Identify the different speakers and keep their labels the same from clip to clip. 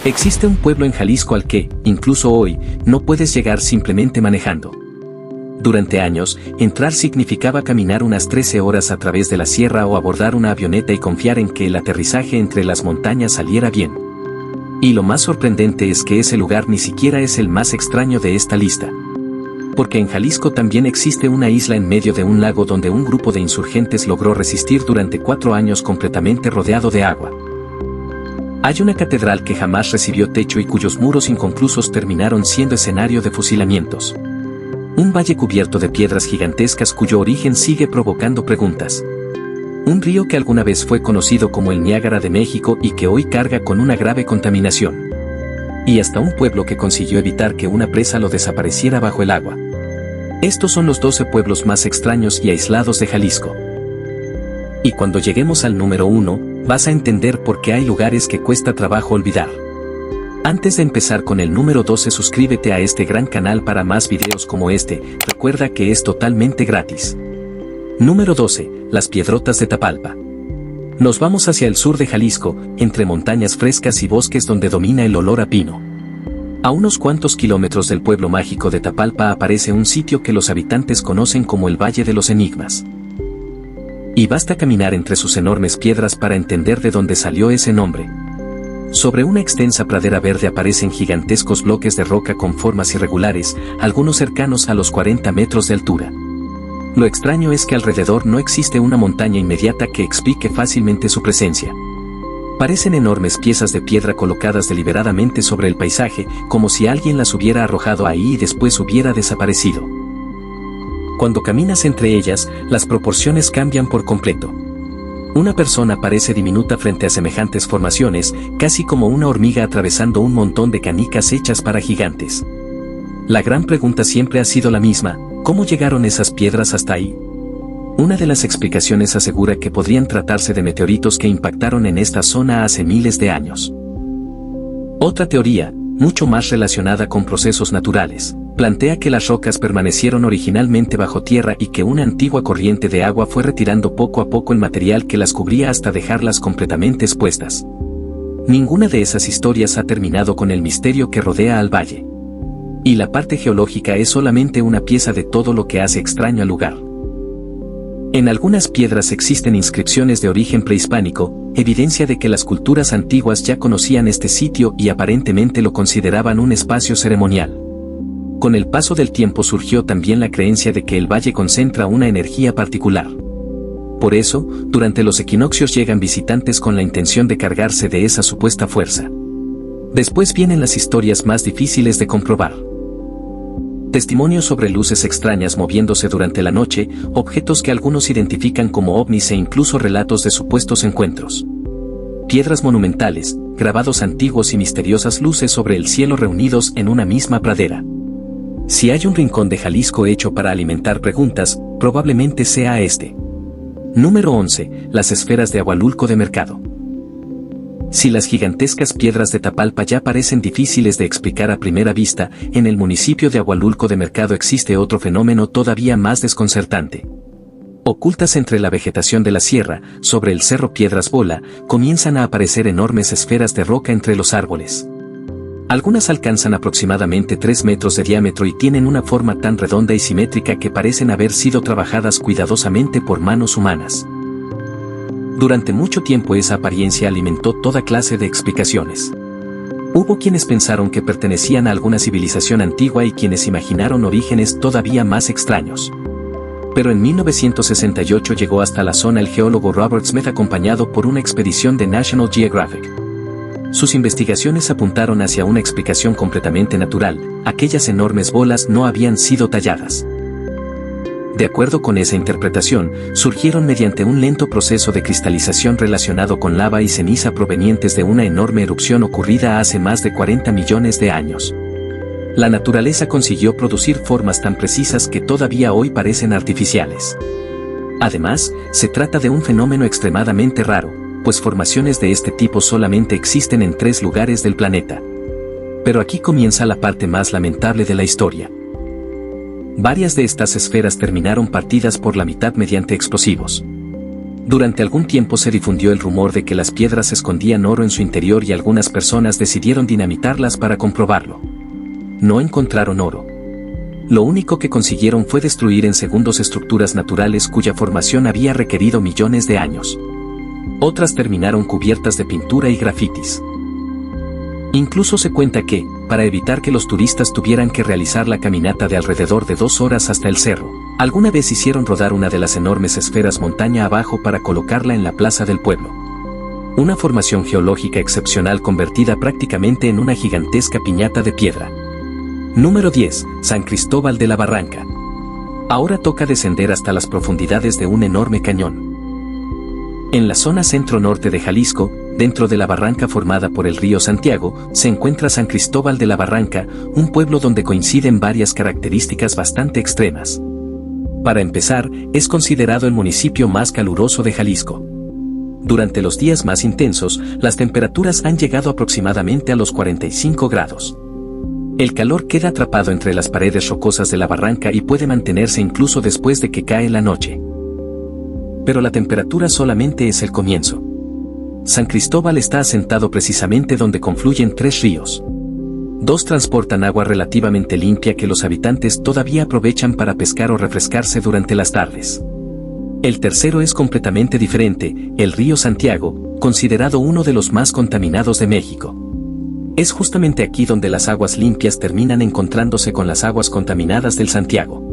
Speaker 1: Existe un pueblo en Jalisco al que, incluso hoy, no puedes llegar simplemente manejando. Durante años, entrar significaba caminar unas 13 horas a través de la sierra o abordar una avioneta y confiar en que el aterrizaje entre las montañas saliera bien. Y lo más sorprendente es que ese lugar ni siquiera es el más extraño de esta lista. Porque en Jalisco también existe una isla en medio de un lago donde un grupo de insurgentes logró resistir durante 4 años completamente rodeado de agua. Hay una catedral que jamás recibió techo y cuyos muros inconclusos terminaron siendo escenario de fusilamientos. Un valle cubierto de piedras gigantescas cuyo origen sigue provocando preguntas. Un río que alguna vez fue conocido como el Niágara de México y que hoy carga con una grave contaminación. Y hasta un pueblo que consiguió evitar que una presa lo desapareciera bajo el agua. Estos son los 12 pueblos más extraños y aislados de Jalisco. Y cuando lleguemos al número 1, vas a entender por qué hay lugares que cuesta trabajo olvidar. Antes de empezar con el número 12, suscríbete a este gran canal para más videos como este, recuerda que es totalmente gratis. Número 12, las Piedrotas de Tapalpa. Nos vamos hacia el sur de Jalisco, entre montañas frescas y bosques donde domina el olor a pino. A unos cuantos kilómetros del pueblo mágico de Tapalpa aparece un sitio que los habitantes conocen como el Valle de los Enigmas. Y basta caminar entre sus enormes piedras para entender de dónde salió ese nombre. Sobre una extensa pradera verde aparecen gigantescos bloques de roca con formas irregulares, algunos cercanos a los 40 metros de altura. Lo extraño es que alrededor no existe una montaña inmediata que explique fácilmente su presencia. Parecen enormes piezas de piedra colocadas deliberadamente sobre el paisaje, como si alguien las hubiera arrojado ahí y después hubiera desaparecido. Cuando caminas entre ellas, las proporciones cambian por completo. Una persona parece diminuta frente a semejantes formaciones, casi como una hormiga atravesando un montón de canicas hechas para gigantes. La gran pregunta siempre ha sido la misma: ¿cómo llegaron esas piedras hasta ahí? Una de las explicaciones asegura que podrían tratarse de meteoritos que impactaron en esta zona hace miles de años. Otra teoría, mucho más relacionada con procesos naturales, plantea que las rocas permanecieron originalmente bajo tierra y que una antigua corriente de agua fue retirando poco a poco el material que las cubría hasta dejarlas completamente expuestas. Ninguna de esas historias ha terminado con el misterio que rodea al valle. Y la parte geológica es solamente una pieza de todo lo que hace extraño al lugar. En algunas piedras existen inscripciones de origen prehispánico, evidencia de que las culturas antiguas ya conocían este sitio y aparentemente lo consideraban un espacio ceremonial. Con el paso del tiempo surgió también la creencia de que el valle concentra una energía particular. Por eso, durante los equinoccios llegan visitantes con la intención de cargarse de esa supuesta fuerza. Después vienen las historias más difíciles de comprobar. Testimonios sobre luces extrañas moviéndose durante la noche, objetos que algunos identifican como ovnis e incluso relatos de supuestos encuentros. Piedras monumentales, grabados antiguos y misteriosas luces sobre el cielo reunidos en una misma pradera. Si hay un rincón de Jalisco hecho para alimentar preguntas, probablemente sea este. Número 11. Las esferas de Ahualulco de Mercado. Si las gigantescas piedras de Tapalpa ya parecen difíciles de explicar a primera vista, en el municipio de Ahualulco de Mercado existe otro fenómeno todavía más desconcertante. Ocultas entre la vegetación de la sierra, sobre el cerro Piedras Bola, comienzan a aparecer enormes esferas de roca entre los árboles. Algunas alcanzan aproximadamente 3 metros de diámetro y tienen una forma tan redonda y simétrica que parecen haber sido trabajadas cuidadosamente por manos humanas. Durante mucho tiempo esa apariencia alimentó toda clase de explicaciones. Hubo quienes pensaron que pertenecían a alguna civilización antigua y quienes imaginaron orígenes todavía más extraños. Pero en 1968 llegó hasta la zona el geólogo Robert Smith acompañado por una expedición de National Geographic. Sus investigaciones apuntaron hacia una explicación completamente natural: aquellas enormes bolas no habían sido talladas. De acuerdo con esa interpretación, surgieron mediante un lento proceso de cristalización relacionado con lava y ceniza provenientes de una enorme erupción ocurrida hace más de 40 millones de años. La naturaleza consiguió producir formas tan precisas que todavía hoy parecen artificiales. Además, se trata de un fenómeno extremadamente raro, pues formaciones de este tipo solamente existen en 3 lugares del planeta. Pero aquí comienza la parte más lamentable de la historia. Varias de estas esferas terminaron partidas por la mitad mediante explosivos. Durante algún tiempo se difundió el rumor de que las piedras escondían oro en su interior y algunas personas decidieron dinamitarlas para comprobarlo. No encontraron oro. Lo único que consiguieron fue destruir en segundos estructuras naturales cuya formación había requerido millones de años. Otras terminaron cubiertas de pintura y grafitis. Incluso se cuenta que, para evitar que los turistas tuvieran que realizar la caminata de alrededor de 2 horas hasta el cerro, alguna vez hicieron rodar una de las enormes esferas montaña abajo para colocarla en la plaza del pueblo. Una formación geológica excepcional convertida prácticamente en una gigantesca piñata de piedra. Número 10. San Cristóbal de la Barranca. Ahora toca descender hasta las profundidades de un enorme cañón. En la zona centro-norte de Jalisco, dentro de la barranca formada por el río Santiago, se encuentra San Cristóbal de la Barranca, un pueblo donde coinciden varias características bastante extremas. Para empezar, es considerado el municipio más caluroso de Jalisco. Durante los días más intensos, las temperaturas han llegado aproximadamente a los 45 grados. El calor queda atrapado entre las paredes rocosas de la barranca y puede mantenerse incluso después de que cae la noche. Pero la temperatura solamente es el comienzo. San Cristóbal está asentado precisamente donde confluyen 3 ríos. 2 transportan agua relativamente limpia que los habitantes todavía aprovechan para pescar o refrescarse durante las tardes. El tercero es completamente diferente, el río Santiago, considerado uno de los más contaminados de México. Es justamente aquí donde las aguas limpias terminan encontrándose con las aguas contaminadas del Santiago.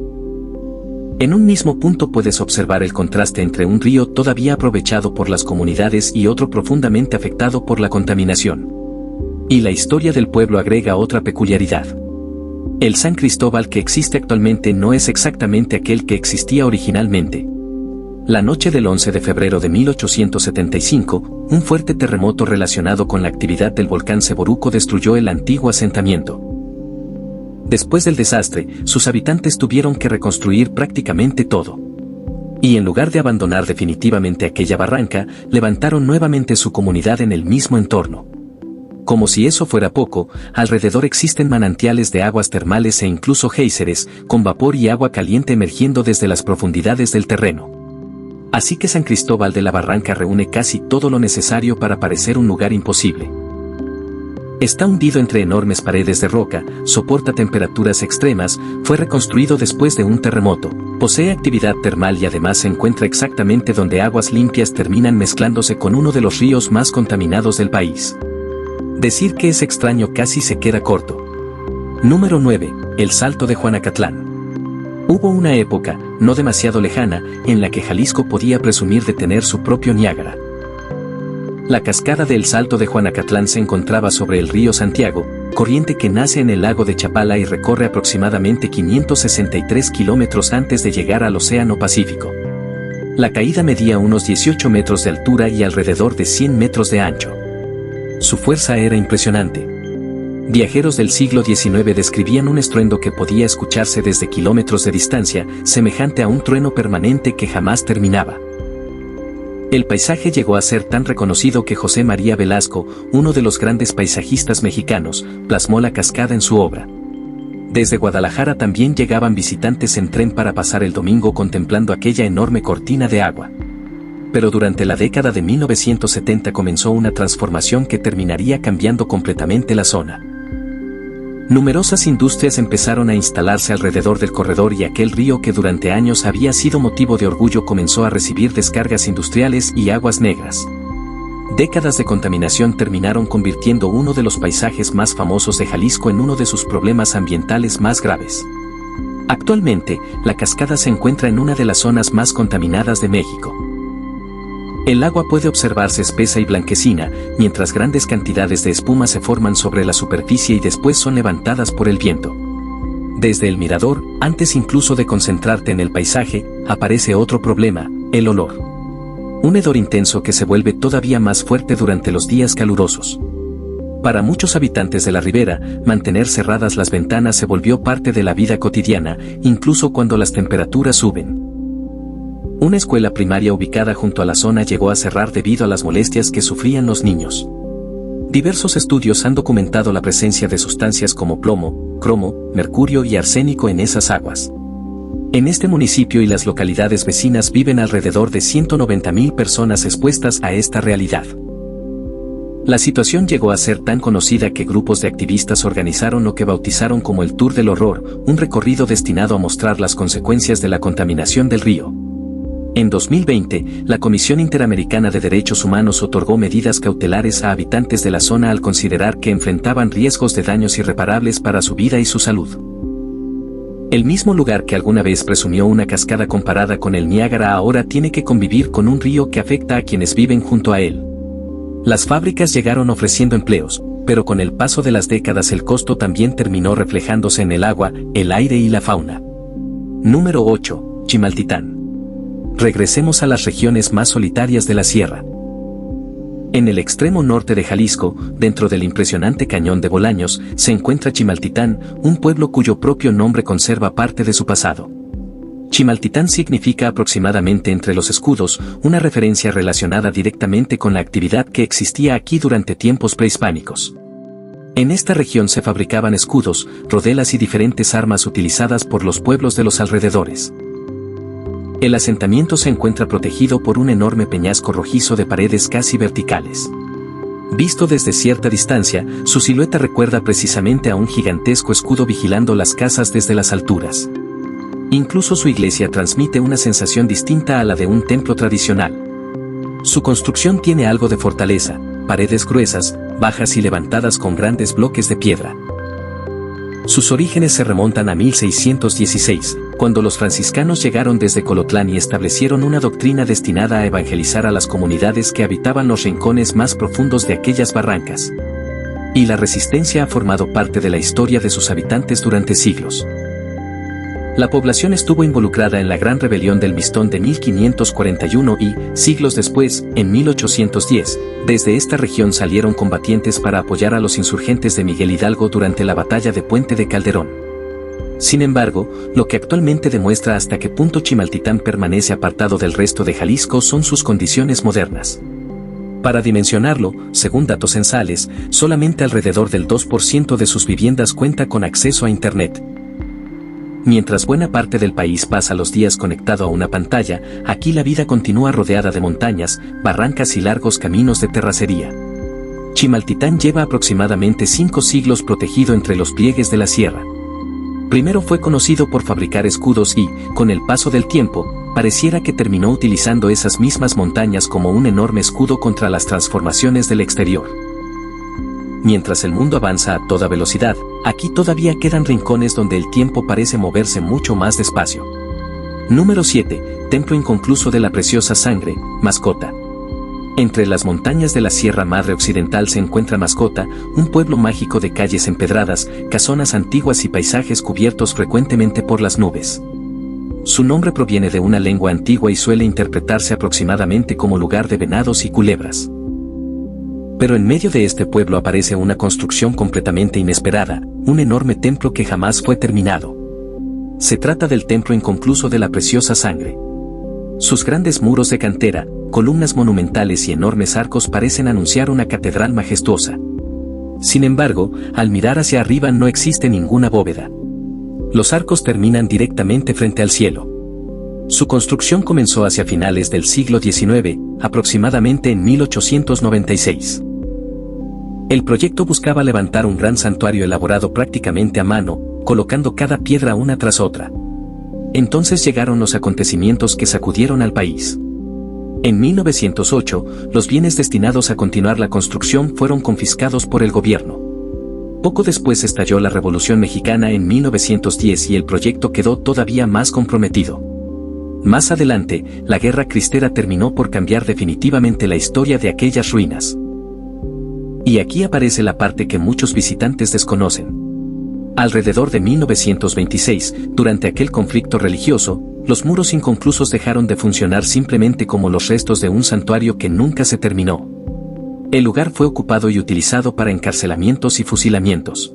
Speaker 1: En un mismo punto puedes observar el contraste entre un río todavía aprovechado por las comunidades y otro profundamente afectado por la contaminación. Y la historia del pueblo agrega otra peculiaridad. El San Cristóbal que existe actualmente no es exactamente aquel que existía originalmente. La noche del 11 de febrero de 1875, un fuerte terremoto relacionado con la actividad del volcán Seboruco destruyó el antiguo asentamiento. Después del desastre, sus habitantes tuvieron que reconstruir prácticamente todo. Y en lugar de abandonar definitivamente aquella barranca, levantaron nuevamente su comunidad en el mismo entorno. Como si eso fuera poco, alrededor existen manantiales de aguas termales e incluso géiseres, con vapor y agua caliente emergiendo desde las profundidades del terreno. Así que San Cristóbal de la Barranca reúne casi todo lo necesario para parecer un lugar imposible. Está hundido entre enormes paredes de roca, soporta temperaturas extremas, fue reconstruido después de un terremoto, posee actividad termal y además se encuentra exactamente donde aguas limpias terminan mezclándose con uno de los ríos más contaminados del país. Decir que es extraño casi se queda corto. Número 9. El Salto de Juanacatlán. Hubo una época, no demasiado lejana, en la que Jalisco podía presumir de tener su propio Niágara. La cascada del Salto de Juanacatlán se encontraba sobre el río Santiago, corriente que nace en el lago de Chapala y recorre aproximadamente 563 kilómetros antes de llegar al Océano Pacífico. La caída medía unos 18 metros de altura y alrededor de 100 metros de ancho. Su fuerza era impresionante. Viajeros del siglo XIX describían un estruendo que podía escucharse desde kilómetros de distancia, semejante a un trueno permanente que jamás terminaba. El paisaje llegó a ser tan reconocido que José María Velasco, uno de los grandes paisajistas mexicanos, plasmó la cascada en su obra. Desde Guadalajara también llegaban visitantes en tren para pasar el domingo contemplando aquella enorme cortina de agua. Pero durante la década de 1970 comenzó una transformación que terminaría cambiando completamente la zona. Numerosas industrias empezaron a instalarse alrededor del corredor y aquel río que durante años había sido motivo de orgullo comenzó a recibir descargas industriales y aguas negras. Décadas de contaminación terminaron convirtiendo uno de los paisajes más famosos de Jalisco en uno de sus problemas ambientales más graves. Actualmente, la cascada se encuentra en una de las zonas más contaminadas de México. El agua puede observarse espesa y blanquecina, mientras grandes cantidades de espuma se forman sobre la superficie y después son levantadas por el viento. Desde el mirador, antes incluso de concentrarte en el paisaje, aparece otro problema, el olor. Un hedor intenso que se vuelve todavía más fuerte durante los días calurosos. Para muchos habitantes de la ribera, mantener cerradas las ventanas se volvió parte de la vida cotidiana, incluso cuando las temperaturas suben. Una escuela primaria ubicada junto a la zona llegó a cerrar debido a las molestias que sufrían los niños. Diversos estudios han documentado la presencia de sustancias como plomo, cromo, mercurio y arsénico en esas aguas. En este municipio y las localidades vecinas viven alrededor de 190.000 personas expuestas a esta realidad. La situación llegó a ser tan conocida que grupos de activistas organizaron lo que bautizaron como el Tour del Horror, un recorrido destinado a mostrar las consecuencias de la contaminación del río. En 2020, la Comisión Interamericana de Derechos Humanos otorgó medidas cautelares a habitantes de la zona al considerar que enfrentaban riesgos de daños irreparables para su vida y su salud. El mismo lugar que alguna vez presumió una cascada comparada con el Niágara ahora tiene que convivir con un río que afecta a quienes viven junto a él. Las fábricas llegaron ofreciendo empleos, pero con el paso de las décadas el costo también terminó reflejándose en el agua, el aire y la fauna. Número 8. Chimaltitán. Regresemos a las regiones más solitarias de la sierra. En el extremo norte de Jalisco, dentro del impresionante cañón de Bolaños, se encuentra Chimaltitán, un pueblo cuyo propio nombre conserva parte de su pasado. Chimaltitán significa aproximadamente entre los escudos, una referencia relacionada directamente con la actividad que existía aquí durante tiempos prehispánicos. En esta región se fabricaban escudos, rodelas y diferentes armas utilizadas por los pueblos de los alrededores. El asentamiento se encuentra protegido por un enorme peñasco rojizo de paredes casi verticales. Visto desde cierta distancia, su silueta recuerda precisamente a un gigantesco escudo vigilando las casas desde las alturas. Incluso su iglesia transmite una sensación distinta a la de un templo tradicional. Su construcción tiene algo de fortaleza, paredes gruesas, bajas y levantadas con grandes bloques de piedra. Sus orígenes se remontan a 1616, cuando los franciscanos llegaron desde Colotlán y establecieron una doctrina destinada a evangelizar a las comunidades que habitaban los rincones más profundos de aquellas barrancas. Y la resistencia ha formado parte de la historia de sus habitantes durante siglos. La población estuvo involucrada en la Gran Rebelión del Mistón de 1541 y, siglos después, en 1810, desde esta región salieron combatientes para apoyar a los insurgentes de Miguel Hidalgo durante la batalla de Puente de Calderón. Sin embargo, lo que actualmente demuestra hasta qué punto Chimaltitán permanece apartado del resto de Jalisco son sus condiciones modernas. Para dimensionarlo, según datos censales, solamente alrededor del 2% de sus viviendas cuenta con acceso a Internet. Mientras buena parte del país pasa los días conectado a una pantalla, aquí la vida continúa rodeada de montañas, barrancas y largos caminos de terracería. Chimaltitán lleva aproximadamente 5 siglos protegido entre los pliegues de la sierra. Primero fue conocido por fabricar escudos y, con el paso del tiempo, pareciera que terminó utilizando esas mismas montañas como un enorme escudo contra las transformaciones del exterior. Mientras el mundo avanza a toda velocidad, aquí todavía quedan rincones donde el tiempo parece moverse mucho más despacio. Número 7. Templo inconcluso de la preciosa sangre, Mascota. Entre las montañas de la Sierra Madre Occidental se encuentra Mascota, un pueblo mágico de calles empedradas, casonas antiguas y paisajes cubiertos frecuentemente por las nubes. Su nombre proviene de una lengua antigua y suele interpretarse aproximadamente como lugar de venados y culebras. Pero en medio de este pueblo aparece una construcción completamente inesperada, un enorme templo que jamás fue terminado. Se trata del templo inconcluso de la preciosa sangre. Sus grandes muros de cantera, columnas monumentales y enormes arcos parecen anunciar una catedral majestuosa. Sin embargo, al mirar hacia arriba no existe ninguna bóveda. Los arcos terminan directamente frente al cielo. Su construcción comenzó hacia finales del siglo XIX, aproximadamente en 1896. El proyecto buscaba levantar un gran santuario elaborado prácticamente a mano, colocando cada piedra una tras otra. Entonces llegaron los acontecimientos que sacudieron al país. En 1908, los bienes destinados a continuar la construcción fueron confiscados por el gobierno. Poco después estalló la Revolución Mexicana en 1910 y el proyecto quedó todavía más comprometido. Más adelante, la Guerra Cristera terminó por cambiar definitivamente la historia de aquellas ruinas. Y aquí aparece la parte que muchos visitantes desconocen. Alrededor de 1926, durante aquel conflicto religioso, los muros inconclusos dejaron de funcionar simplemente como los restos de un santuario que nunca se terminó. El lugar fue ocupado y utilizado para encarcelamientos y fusilamientos.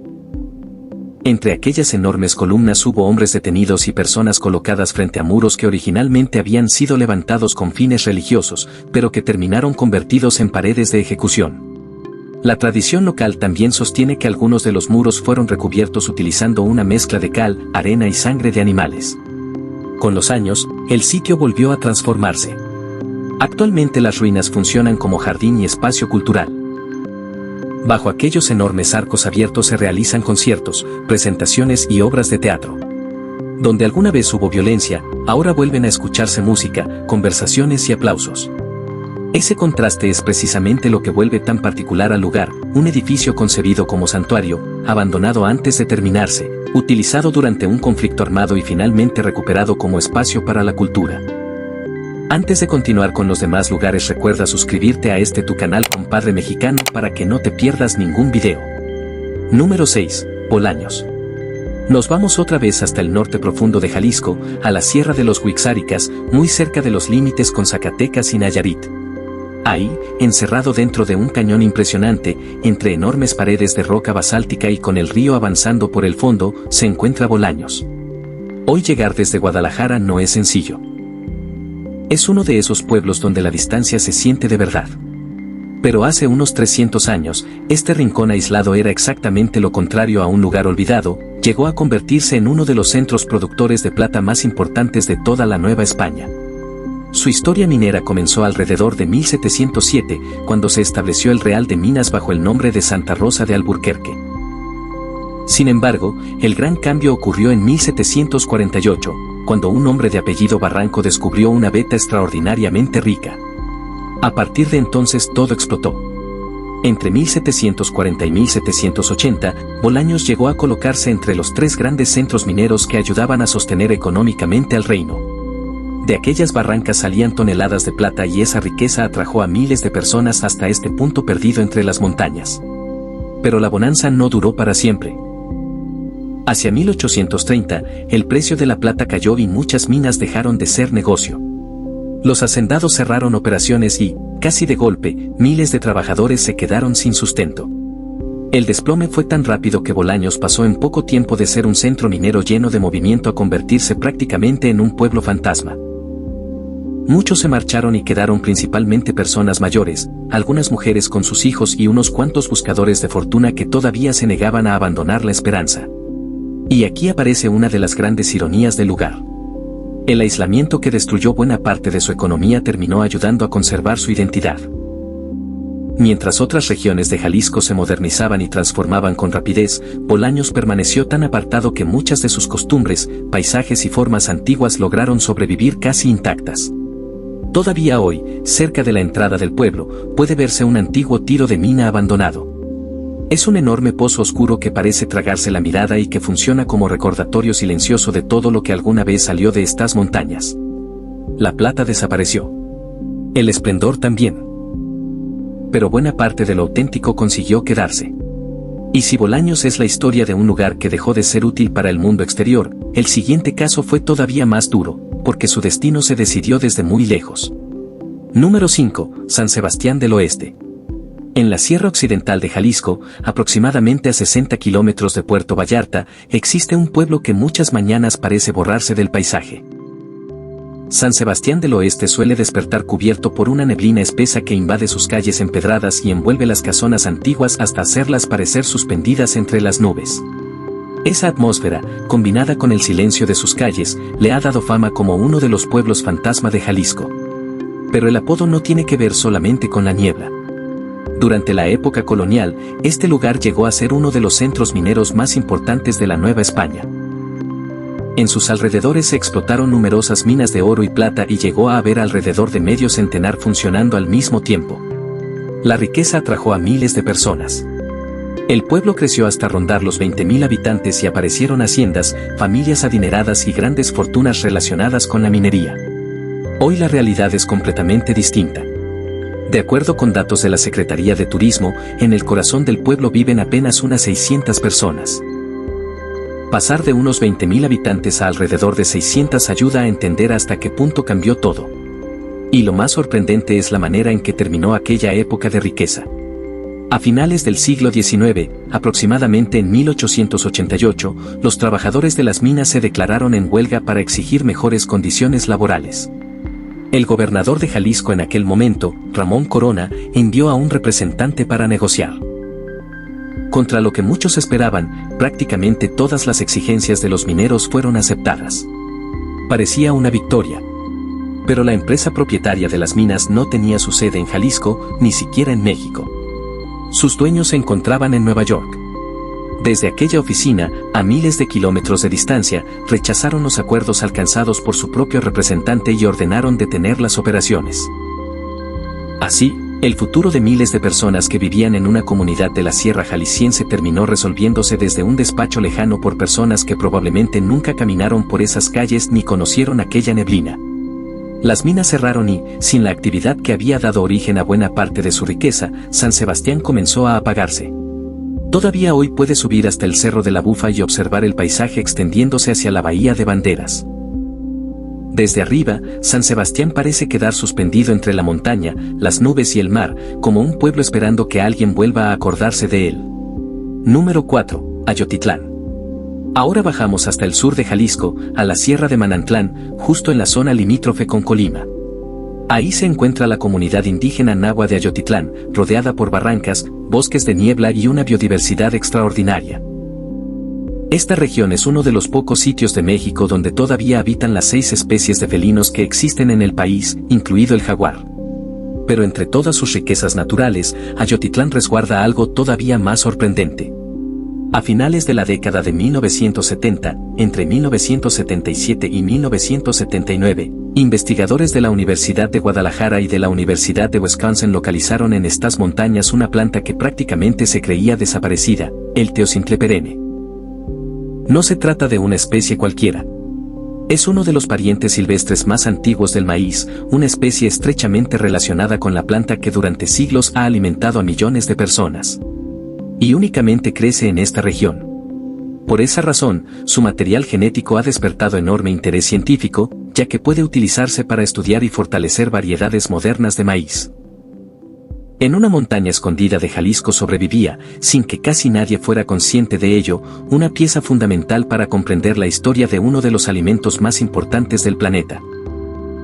Speaker 1: Entre aquellas enormes columnas hubo hombres detenidos y personas colocadas frente a muros que originalmente habían sido levantados con fines religiosos, pero que terminaron convertidos en paredes de ejecución. La tradición local también sostiene que algunos de los muros fueron recubiertos utilizando una mezcla de cal, arena y sangre de animales. Con los años, el sitio volvió a transformarse. Actualmente las ruinas funcionan como jardín y espacio cultural. Bajo aquellos enormes arcos abiertos se realizan conciertos, presentaciones y obras de teatro. Donde alguna vez hubo violencia, ahora vuelven a escucharse música, conversaciones y aplausos. Ese contraste es precisamente lo que vuelve tan particular al lugar, un edificio concebido como santuario, abandonado antes de terminarse, utilizado durante un conflicto armado y finalmente recuperado como espacio para la cultura. Antes de continuar con los demás lugares, recuerda suscribirte a tu canal Compadre Mexicano para que no te pierdas ningún video. Número 6. Bolaños. Nos vamos otra vez hasta el norte profundo de Jalisco, a la Sierra de los Huixáricas, muy cerca de los límites con Zacatecas y Nayarit. Ahí, encerrado dentro de un cañón impresionante, entre enormes paredes de roca basáltica y con el río avanzando por el fondo, se encuentra Bolaños. Hoy llegar desde Guadalajara no es sencillo. Es uno de esos pueblos donde la distancia se siente de verdad. Pero hace unos 300 años, este rincón aislado era exactamente lo contrario a un lugar olvidado, llegó a convertirse en uno de los centros productores de plata más importantes de toda la Nueva España. Su historia minera comenzó alrededor de 1707, cuando se estableció el Real de Minas bajo el nombre de Santa Rosa de Alburquerque. Sin embargo, el gran cambio ocurrió en 1748, cuando un hombre de apellido Barranco descubrió una veta extraordinariamente rica. A partir de entonces todo explotó. Entre 1740 y 1780, Bolaños llegó a colocarse entre los tres grandes centros mineros que ayudaban a sostener económicamente al reino. De aquellas barrancas salían toneladas de plata y esa riqueza atrajo a miles de personas hasta este punto perdido entre las montañas. Pero la bonanza no duró para siempre. Hacia 1830, el precio de la plata cayó y muchas minas dejaron de ser negocio. Los hacendados cerraron operaciones y, casi de golpe, miles de trabajadores se quedaron sin sustento. El desplome fue tan rápido que Bolaños pasó en poco tiempo de ser un centro minero lleno de movimiento a convertirse prácticamente en un pueblo fantasma. Muchos se marcharon y quedaron principalmente personas mayores, algunas mujeres con sus hijos y unos cuantos buscadores de fortuna que todavía se negaban a abandonar la esperanza. Y aquí aparece una de las grandes ironías del lugar. El aislamiento que destruyó buena parte de su economía terminó ayudando a conservar su identidad. Mientras otras regiones de Jalisco se modernizaban y transformaban con rapidez, Bolaños permaneció tan apartado que muchas de sus costumbres, paisajes y formas antiguas lograron sobrevivir casi intactas. Todavía hoy, cerca de la entrada del pueblo, puede verse un antiguo tiro de mina abandonado. Es un enorme pozo oscuro que parece tragarse la mirada y que funciona como recordatorio silencioso de todo lo que alguna vez salió de estas montañas. La plata desapareció. El esplendor también. Pero buena parte de lo auténtico consiguió quedarse. Y si Bolaños es la historia de un lugar que dejó de ser útil para el mundo exterior, el siguiente caso fue todavía más duro, porque su destino se decidió desde muy lejos. Número 5. San Sebastián del Oeste. En la Sierra Occidental de Jalisco, aproximadamente a 60 kilómetros de Puerto Vallarta, existe un pueblo que muchas mañanas parece borrarse del paisaje. San Sebastián del Oeste suele despertar cubierto por una neblina espesa que invade sus calles empedradas y envuelve las casonas antiguas hasta hacerlas parecer suspendidas entre las nubes. Esa atmósfera, combinada con el silencio de sus calles, le ha dado fama como uno de los pueblos fantasma de Jalisco. Pero el apodo no tiene que ver solamente con la niebla. Durante la época colonial, este lugar llegó a ser uno de los centros mineros más importantes de la Nueva España. En sus alrededores se explotaron numerosas minas de oro y plata y llegó a haber alrededor de medio centenar funcionando al mismo tiempo. La riqueza atrajo a miles de personas. El pueblo creció hasta rondar los 20.000 habitantes y aparecieron haciendas, familias adineradas y grandes fortunas relacionadas con la minería. Hoy la realidad es completamente distinta. De acuerdo con datos de la Secretaría de Turismo, en el corazón del pueblo viven apenas unas 600 personas. Pasar de unos 20.000 habitantes a alrededor de 600 ayuda a entender hasta qué punto cambió todo. Y lo más sorprendente es la manera en que terminó aquella época de riqueza. A finales del siglo XIX, aproximadamente en 1888, los trabajadores de las minas se declararon en huelga para exigir mejores condiciones laborales. El gobernador de Jalisco en aquel momento, Ramón Corona, envió a un representante para negociar. Contra lo que muchos esperaban, prácticamente todas las exigencias de los mineros fueron aceptadas. parecía una victoria. Pero la empresa propietaria de las minas no tenía su sede en Jalisco, ni siquiera en México. Sus dueños se encontraban en Nueva York. Desde aquella oficina, a miles de kilómetros de distancia, rechazaron los acuerdos alcanzados por su propio representante y ordenaron detener las operaciones. Así, el futuro de miles de personas que vivían en una comunidad de la Sierra Jalisciense terminó resolviéndose desde un despacho lejano por personas que probablemente nunca caminaron por esas calles ni conocieron aquella neblina. Las minas cerraron y, sin la actividad que había dado origen a buena parte de su riqueza, San Sebastián comenzó a apagarse. Todavía hoy puede subir hasta el Cerro de la Bufa y observar el paisaje extendiéndose hacia la Bahía de Banderas. Desde arriba, San Sebastián parece quedar suspendido entre la montaña, las nubes y el mar, como un pueblo esperando que alguien vuelva a acordarse de él. Número 4. Ayotitlán. Ahora bajamos hasta el sur de Jalisco, a la Sierra de Manantlán, justo en la zona limítrofe con Colima. Ahí se encuentra la comunidad indígena náhua de Ayotitlán, rodeada por barrancas, bosques de niebla y una biodiversidad extraordinaria. Esta región es uno de los pocos sitios de México donde todavía habitan las 6 especies de felinos que existen en el país, incluido el jaguar. Pero entre todas sus riquezas naturales, Ayotitlán resguarda algo todavía más sorprendente. A finales de la década de 1970, entre 1977 y 1979, investigadores de la Universidad de Guadalajara y de la Universidad de Wisconsin localizaron en estas montañas una planta que prácticamente se creía desaparecida, el teocintle perenne. No se trata de una especie cualquiera. Es uno de los parientes silvestres más antiguos del maíz, una especie estrechamente relacionada con la planta que durante siglos ha alimentado a millones de personas. Y únicamente crece en esta región. Por esa razón, su material genético ha despertado enorme interés científico, ya que puede utilizarse para estudiar y fortalecer variedades modernas de maíz. En una montaña escondida de Jalisco sobrevivía, sin que casi nadie fuera consciente de ello, una pieza fundamental para comprender la historia de uno de los alimentos más importantes del planeta.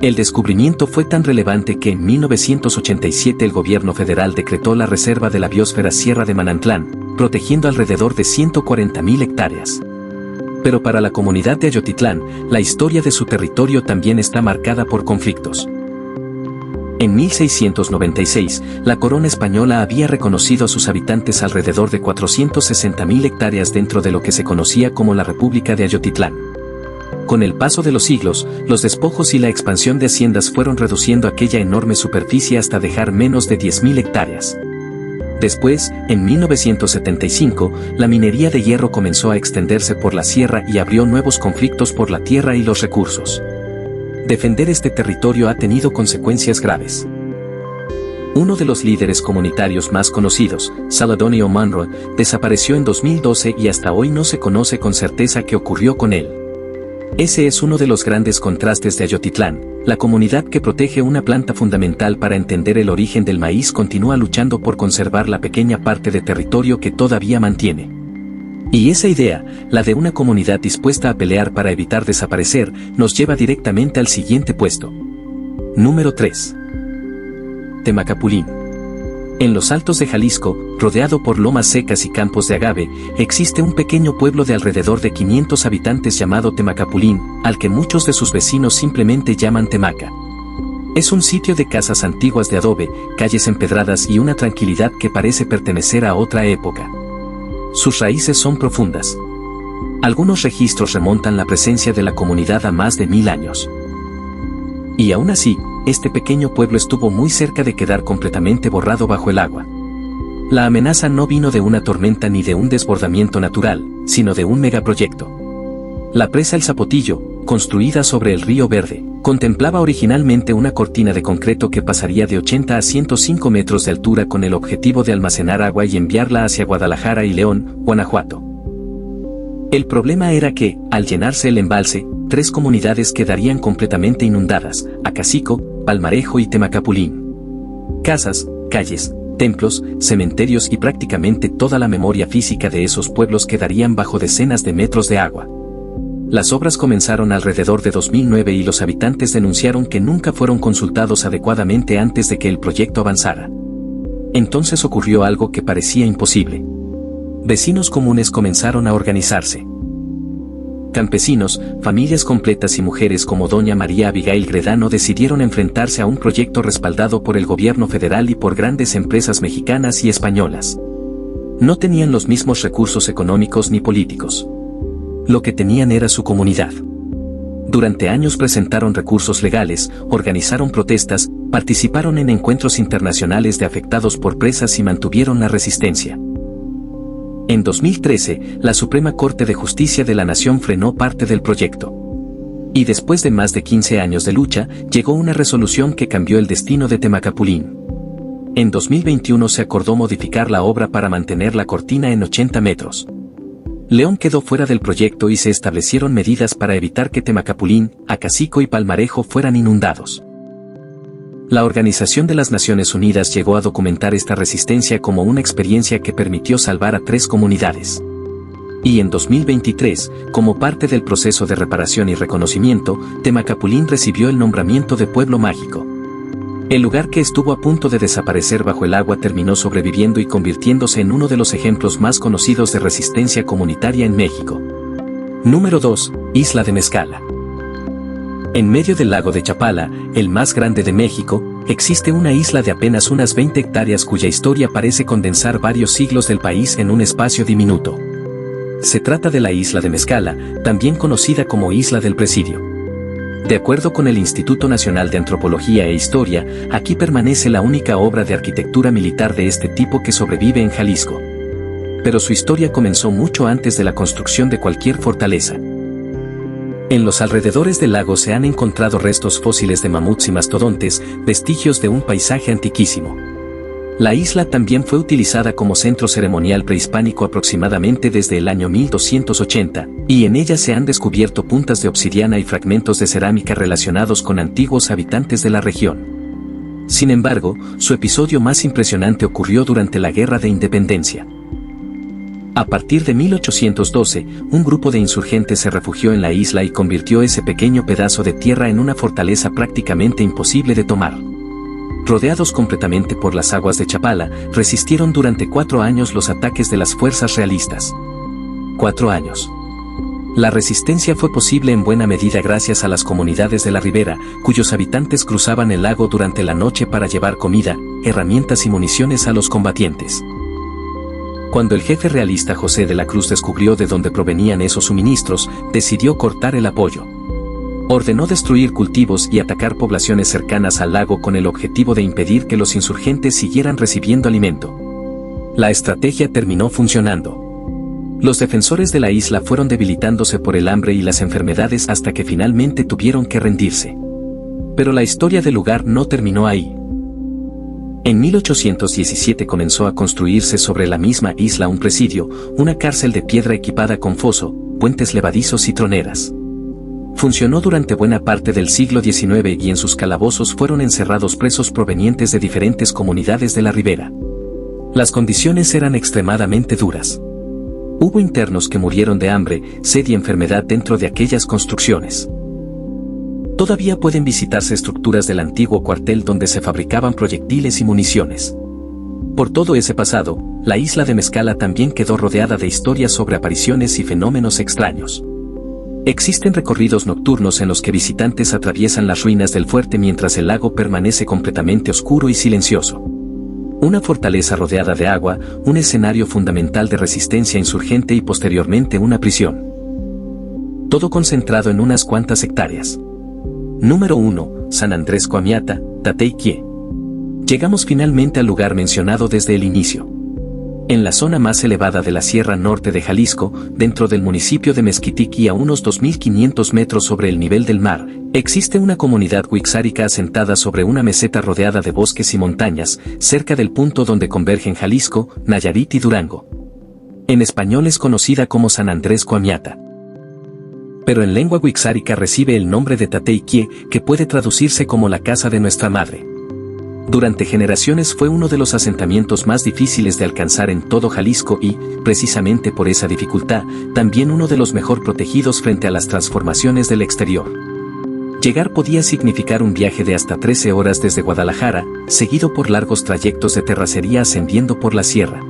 Speaker 1: El descubrimiento fue tan relevante que en 1987 el gobierno federal decretó la Reserva de la Biosfera Sierra de Manantlán, protegiendo alrededor de 140,000 hectáreas. Pero para la comunidad de Ayotitlán, la historia de su territorio también está marcada por conflictos. En 1696, la corona española había reconocido a sus habitantes alrededor de 460,000 hectáreas dentro de lo que se conocía como la República de Ayotitlán. Con el paso de los siglos, los despojos y la expansión de haciendas fueron reduciendo aquella enorme superficie hasta dejar menos de 10,000 hectáreas. Después, en 1975, la minería de hierro comenzó a extenderse por la sierra y abrió nuevos conflictos por la tierra y los recursos. Defender este territorio ha tenido consecuencias graves. Uno de los líderes comunitarios más conocidos, Celedonio Monroe, desapareció en 2012 y hasta hoy no se conoce con certeza qué ocurrió con él. Ese es uno de los grandes contrastes de Ayotitlán. La comunidad que protege una planta fundamental para entender el origen del maíz continúa luchando por conservar la pequeña parte de territorio que todavía mantiene. Y esa idea, la de una comunidad dispuesta a pelear para evitar desaparecer, nos lleva directamente al siguiente puesto. Número 3. Temacapulín. En los altos de Jalisco, rodeado por lomas secas y campos de agave, existe un pequeño pueblo de alrededor de 500 habitantes llamado Temacapulín, al que muchos de sus vecinos simplemente llaman Temaca. Es un sitio de casas antiguas de adobe, calles empedradas y una tranquilidad que parece pertenecer a otra época. Sus raíces son profundas. Algunos registros remontan la presencia de la comunidad a más de 1000 años. Y aún así, este pequeño pueblo estuvo muy cerca de quedar completamente borrado bajo el agua. La amenaza no vino de una tormenta ni de un desbordamiento natural, sino de un megaproyecto. La presa El Zapotillo, construida sobre el río Verde, contemplaba originalmente una cortina de concreto que pasaría de 80 a 105 metros de altura con el objetivo de almacenar agua y enviarla hacia Guadalajara y León, Guanajuato. El problema era que, al llenarse el embalse, 3 comunidades quedarían completamente inundadas: Acacico, Palmarejo y Temacapulín. Casas, calles, templos, cementerios y prácticamente toda la memoria física de esos pueblos quedarían bajo decenas de metros de agua. Las obras comenzaron alrededor de 2009 y los habitantes denunciaron que nunca fueron consultados adecuadamente antes de que el proyecto avanzara. Entonces ocurrió algo que parecía imposible. Vecinos comunes comenzaron a organizarse. Campesinos, familias completas y mujeres como doña María Abigail Gredano decidieron enfrentarse a un proyecto respaldado por el gobierno federal y por grandes empresas mexicanas y españolas. No tenían los mismos recursos económicos ni políticos. Lo que tenían era su comunidad. Durante años presentaron recursos legales, organizaron protestas, participaron en encuentros internacionales de afectados por presas y mantuvieron la resistencia. En 2013, la Suprema Corte de Justicia de la Nación frenó parte del proyecto. Y después de más de 15 años de lucha, llegó una resolución que cambió el destino de Temacapulín. En 2021 se acordó modificar la obra para mantener la cortina en 80 metros. León quedó fuera del proyecto y se establecieron medidas para evitar que Temacapulín, Acacico y Palmarejo fueran inundados. La Organización de las Naciones Unidas llegó a documentar esta resistencia como una experiencia que permitió salvar a 3 comunidades. Y en 2023, como parte del proceso de reparación y reconocimiento, Temacapulín recibió el nombramiento de Pueblo Mágico. El lugar que estuvo a punto de desaparecer bajo el agua terminó sobreviviendo y convirtiéndose en uno de los ejemplos más conocidos de resistencia comunitaria en México. Número 2. Isla de Mezcala. En medio del lago de Chapala, el más grande de México, existe una isla de apenas unas 20 hectáreas cuya historia parece condensar varios siglos del país en un espacio diminuto. Se trata de la isla de Mezcala, también conocida como Isla del Presidio. De acuerdo con el Instituto Nacional de Antropología e Historia, aquí permanece la única obra de arquitectura militar de este tipo que sobrevive en Jalisco. Pero su historia comenzó mucho antes de la construcción de cualquier fortaleza. En los alrededores del lago se han encontrado restos fósiles de mamuts y mastodontes, vestigios de un paisaje antiquísimo. La isla también fue utilizada como centro ceremonial prehispánico aproximadamente desde el año 1280, y en ella se han descubierto puntas de obsidiana y fragmentos de cerámica relacionados con antiguos habitantes de la región. Sin embargo, su episodio más impresionante ocurrió durante la Guerra de Independencia. A partir de 1812, un grupo de insurgentes se refugió en la isla y convirtió ese pequeño pedazo de tierra en una fortaleza prácticamente imposible de tomar. Rodeados completamente por las aguas de Chapala, resistieron durante 4 años los ataques de las fuerzas realistas. 4 años. La resistencia fue posible en buena medida gracias a las comunidades de la ribera, cuyos habitantes cruzaban el lago durante la noche para llevar comida, herramientas y municiones a los combatientes. Cuando el jefe realista José de la Cruz descubrió de dónde provenían esos suministros, decidió cortar el apoyo. Ordenó destruir cultivos y atacar poblaciones cercanas al lago con el objetivo de impedir que los insurgentes siguieran recibiendo alimento. La estrategia terminó funcionando. Los defensores de la isla fueron debilitándose por el hambre y las enfermedades hasta que finalmente tuvieron que rendirse. Pero la historia del lugar no terminó ahí. En 1817 comenzó a construirse sobre la misma isla un presidio, una cárcel de piedra equipada con foso, puentes levadizos y troneras. Funcionó durante buena parte del siglo XIX y en sus calabozos fueron encerrados presos provenientes de diferentes comunidades de la ribera. Las condiciones eran extremadamente duras. Hubo internos que murieron de hambre, sed y enfermedad dentro de aquellas construcciones. Todavía pueden visitarse estructuras del antiguo cuartel donde se fabricaban proyectiles y municiones. Por todo ese pasado, la isla de Mezcala también quedó rodeada de historias sobre apariciones y fenómenos extraños. Existen recorridos nocturnos en los que visitantes atraviesan las ruinas del fuerte mientras el lago permanece completamente oscuro y silencioso. Una fortaleza rodeada de agua, un escenario fundamental de resistencia insurgente y posteriormente una prisión. Todo concentrado en unas cuantas hectáreas. Número 1. San Andrés Coamiata, Tateyquie. Llegamos finalmente al lugar mencionado desde el inicio. En la zona más elevada de la Sierra Norte de Jalisco, dentro del municipio de Mezquitiqui a unos 2.500 metros sobre el nivel del mar, existe una comunidad wixárika asentada sobre una meseta rodeada de bosques y montañas, cerca del punto donde convergen Jalisco, Nayarit y Durango. En español es conocida como San Andrés Coamiata. Pero en lengua wixárika recibe el nombre de Tateyquie, que puede traducirse como la casa de nuestra madre. Durante generaciones fue uno de los asentamientos más difíciles de alcanzar en todo Jalisco y, precisamente por esa dificultad, también uno de los mejor protegidos frente a las transformaciones del exterior. Llegar podía significar un viaje de hasta 13 horas desde Guadalajara, seguido por largos trayectos de terracería ascendiendo por la sierra.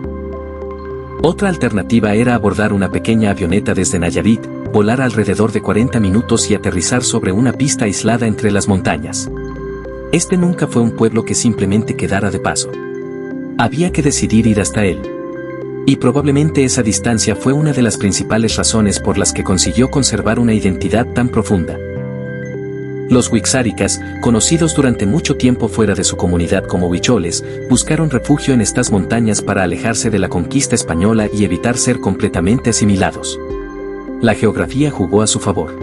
Speaker 1: Otra alternativa era abordar una pequeña avioneta desde Nayarit, volar alrededor de 40 minutos y aterrizar sobre una pista aislada entre las montañas. Este nunca fue un pueblo que simplemente quedara de paso. Había que decidir ir hasta él. Y probablemente esa distancia fue una de las principales razones por las que consiguió conservar una identidad tan profunda. Los wixárikas, conocidos durante mucho tiempo fuera de su comunidad como huicholes, buscaron refugio en estas montañas para alejarse de la conquista española y evitar ser completamente asimilados. La geografía jugó a su favor.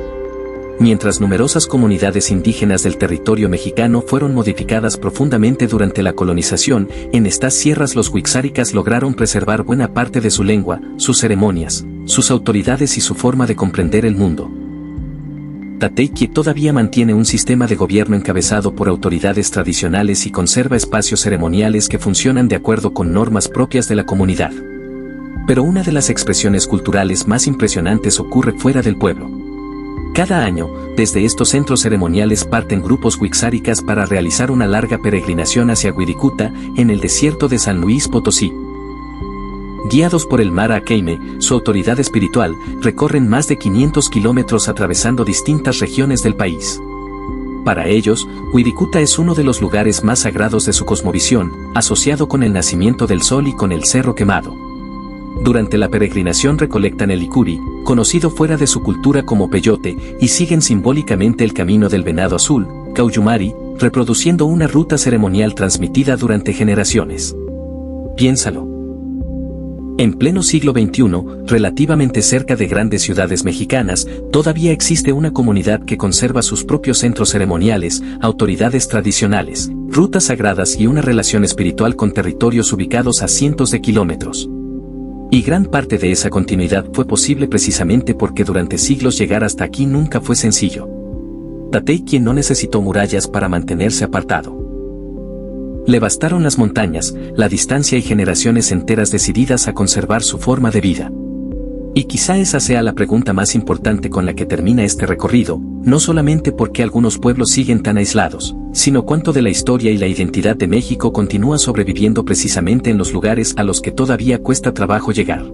Speaker 1: Mientras numerosas comunidades indígenas del territorio mexicano fueron modificadas profundamente durante la colonización, en estas sierras los wixárikas lograron preservar buena parte de su lengua, sus ceremonias, sus autoridades y su forma de comprender el mundo. Tateyque todavía mantiene un sistema de gobierno encabezado por autoridades tradicionales y conserva espacios ceremoniales que funcionan de acuerdo con normas propias de la comunidad. Pero una de las expresiones culturales más impresionantes ocurre fuera del pueblo. Cada año, desde estos centros ceremoniales parten grupos wixárikas para realizar una larga peregrinación hacia Wirikuta, en el desierto de San Luis Potosí. Guiados por el Mara Akeime, su autoridad espiritual, recorren más de 500 kilómetros atravesando distintas regiones del país. Para ellos, Wirikuta es uno de los lugares más sagrados de su cosmovisión, asociado con el nacimiento del sol y con el Cerro Quemado. Durante la peregrinación recolectan el licuri, conocido fuera de su cultura como peyote, y siguen simbólicamente el camino del venado azul, Cauyumari, reproduciendo una ruta ceremonial transmitida durante generaciones. Piénsalo. En pleno siglo XXI, relativamente cerca de grandes ciudades mexicanas, todavía existe una comunidad que conserva sus propios centros ceremoniales, autoridades tradicionales, rutas sagradas y una relación espiritual con territorios ubicados a cientos de kilómetros. Y gran parte de esa continuidad fue posible precisamente porque durante siglos llegar hasta aquí nunca fue sencillo. Tateyque no necesitó murallas para mantenerse apartado. Le bastaron las montañas, la distancia y generaciones enteras decididas a conservar su forma de vida. Y quizá esa sea la pregunta más importante con la que termina este recorrido, no solamente por qué algunos pueblos siguen tan aislados, sino cuánto de la historia y la identidad de México continúa sobreviviendo precisamente en los lugares a los que todavía cuesta trabajo llegar.